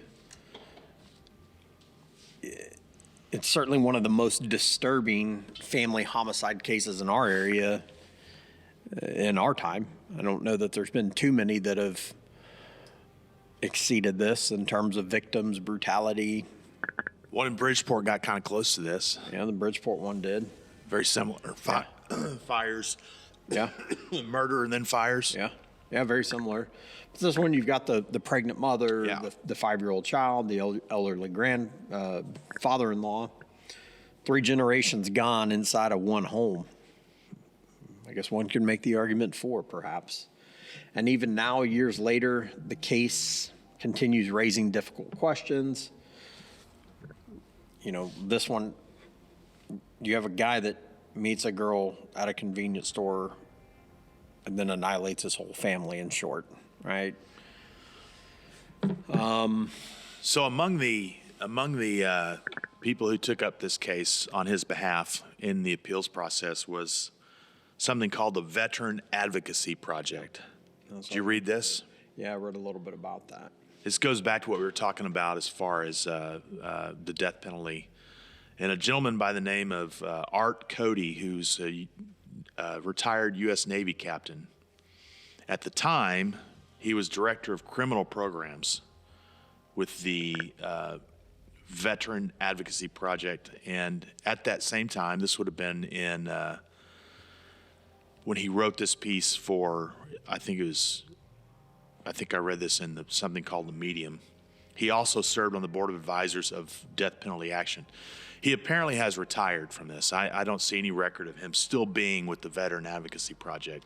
Speaker 3: it's certainly one of the most disturbing family homicide cases in our area in our time. I don't know that there's been too many that have exceeded this in terms of victims, brutality.
Speaker 1: One in Bridgeport got kind of close to this.
Speaker 3: Yeah, the Bridgeport one did.
Speaker 1: Very similar. Fires.
Speaker 3: Yeah.
Speaker 1: Murder and then fires.
Speaker 3: Yeah. Yeah, very similar. But this one, you've got the pregnant mother, the 5-year-old child, the elderly father-in-law. 3 generations gone inside of one home. I guess one could make the argument 4, perhaps. And even now, years later, the case continues raising difficult questions. You know, this one, you have a guy that meets a girl at a convenience store and then annihilates his whole family, in short, right?
Speaker 1: So among the people who took up this case on his behalf in the appeals process was something called the Veteran Advocacy Project. Did you read this?
Speaker 3: Yeah, I read a little bit about that.
Speaker 1: This goes back to what we were talking about as far as the death penalty. And a gentleman by the name of Art Cody, who's a retired U.S. Navy captain. At the time, he was director of criminal programs with the Veteran Advocacy Project. And at that same time, this would have been in when he wrote this piece for, I think I read this in something called The Medium. He also served on the board of advisors of death penalty action. He apparently has retired from this. I don't see any record of him still being with the Veteran Advocacy Project.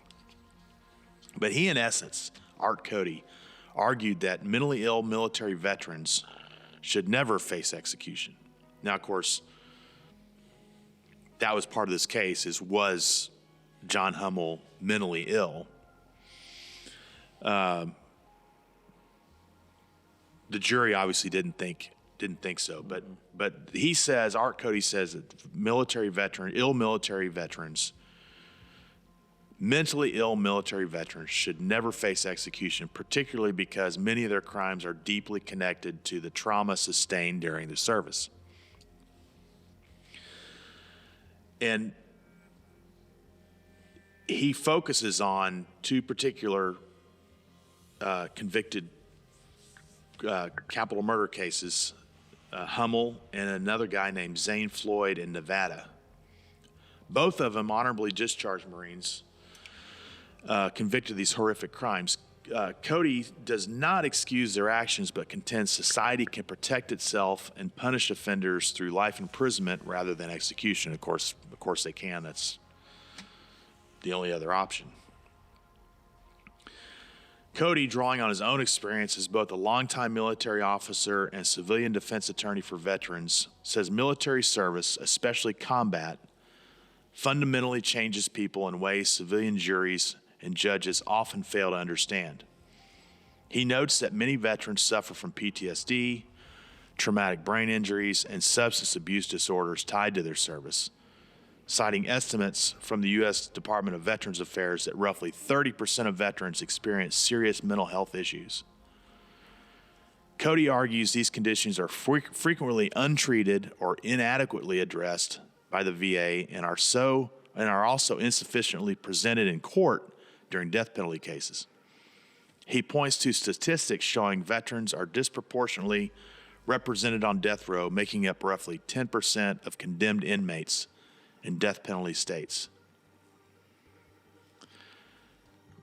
Speaker 1: But he, in essence, Art Cody, argued that mentally ill military veterans should never face execution. Now, of course, that was part of this case, was John Hummel mentally ill? The jury obviously didn't think so, but he says, Art Cody says that mentally ill military veterans should never face execution, particularly because many of their crimes are deeply connected to the trauma sustained during the service. And he focuses on two particular convicted capital murder cases, Hummel and another guy named Zane Floyd in Nevada. Both of them honorably discharged Marines convicted of these horrific crimes. Cody does not excuse their actions, but contends society can protect itself and punish offenders through life imprisonment rather than execution. Of course they can. That's the only other option. Cody, drawing on his own experience as both a longtime military officer and civilian defense attorney for veterans, says military service, especially combat, fundamentally changes people in ways civilian juries and judges often fail to understand. He notes that many veterans suffer from PTSD, traumatic brain injuries, and substance abuse disorders tied to their service, citing estimates from the U.S. Department of Veterans Affairs that roughly 30% of veterans experience serious mental health issues. Cody argues these conditions are frequently untreated or inadequately addressed by the VA and are also insufficiently presented in court during death penalty cases. He points to statistics showing veterans are disproportionately represented on death row, making up roughly 10% of condemned inmates in death penalty states.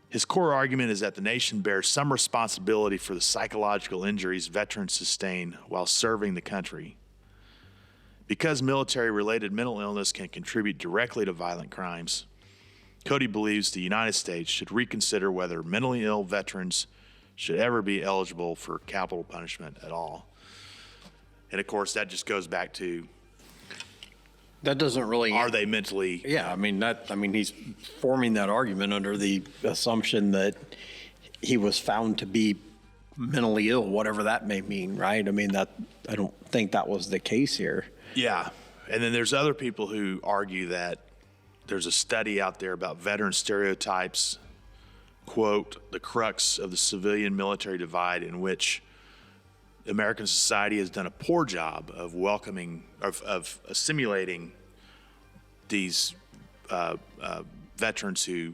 Speaker 1: His core argument is that the nation bears some responsibility for the psychological injuries veterans sustain while serving the country. Because military-related mental illness can contribute directly to violent crimes, Cody believes the United States should reconsider whether mentally ill veterans should ever be eligible for capital punishment at all. And of course, that just goes back to,
Speaker 3: That doesn't really.
Speaker 1: are they mentally?
Speaker 3: Yeah, he's forming that argument under the assumption that he was found to be mentally ill, whatever that may mean, right? I don't think that was the case here.
Speaker 1: Yeah. And then there's other people who argue that there's a study out there about veteran stereotypes, quote, the crux of the civilian military divide, in which American society has done a poor job of welcoming, of assimilating these veterans who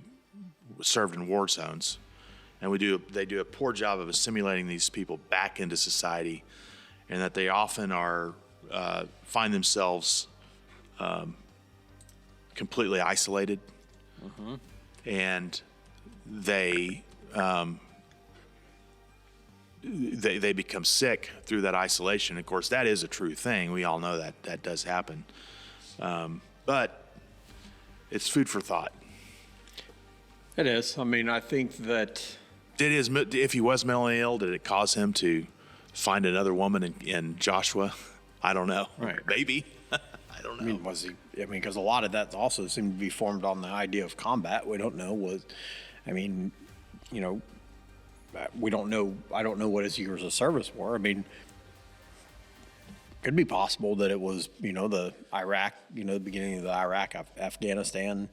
Speaker 1: served in war zones. And they do a poor job of assimilating these people back into society, and that they often find themselves completely isolated, and they become sick through that isolation. Of course, that is a true thing. We all know that does happen, but it's food for thought.
Speaker 3: It is. I think that.
Speaker 1: If he was mentally ill, did it cause him to find another woman in Joshua? I don't know.
Speaker 3: Right.
Speaker 1: Maybe. I don't know.
Speaker 3: Was he? Because a lot of that also seemed to be formed on the idea of combat. We don't know. We don't know. I don't know what his years of service were. Could be possible that it was, the Iraq, the beginning of the Afghanistan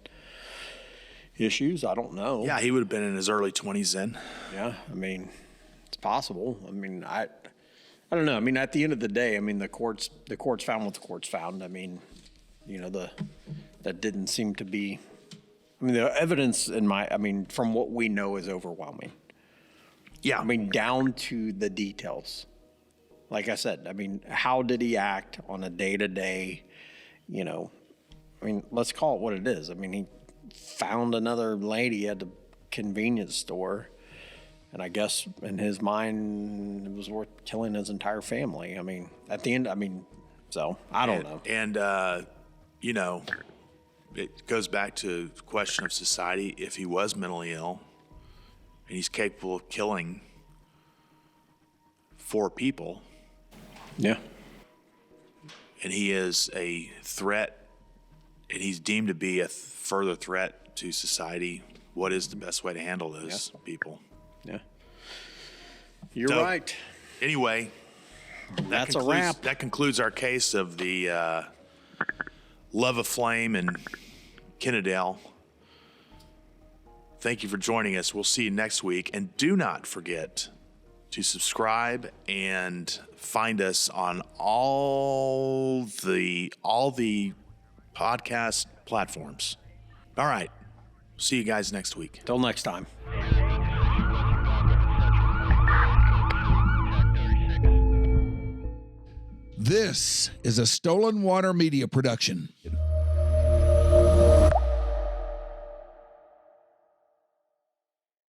Speaker 3: issues. I don't know.
Speaker 1: Yeah, he would have been in his early 20s then.
Speaker 3: Yeah, it's possible. I don't know. At the end of the day, the courts found what the courts found. That didn't seem to be. The evidence from what we know is overwhelming.
Speaker 1: Yeah.
Speaker 3: I mean, down to the details. Like I said, I mean, how did he act on a day-to-day, you know, I mean, let's call it what it is. I mean, he found another lady at the convenience store, and I guess in his mind, it was worth killing his entire family. I mean, at the end, I mean, so I don't know.
Speaker 1: And, you know, it goes back to the question of society. If he was mentally ill and he's capable of killing 4 people,
Speaker 3: Yeah.
Speaker 1: and he is a threat, and he's deemed to be a further threat to society, what is the best way to handle those people?
Speaker 3: Yeah. You're
Speaker 1: So,
Speaker 3: right.
Speaker 1: Anyway,
Speaker 3: That's a wrap.
Speaker 1: That concludes our case of the Love Aflame in Kennadale. Thank you for joining us. We'll see you next week. And do not forget to subscribe and find us on all the podcast platforms. All right. See you guys next week.
Speaker 3: Till next time.
Speaker 5: This is a Stolen Water Media production.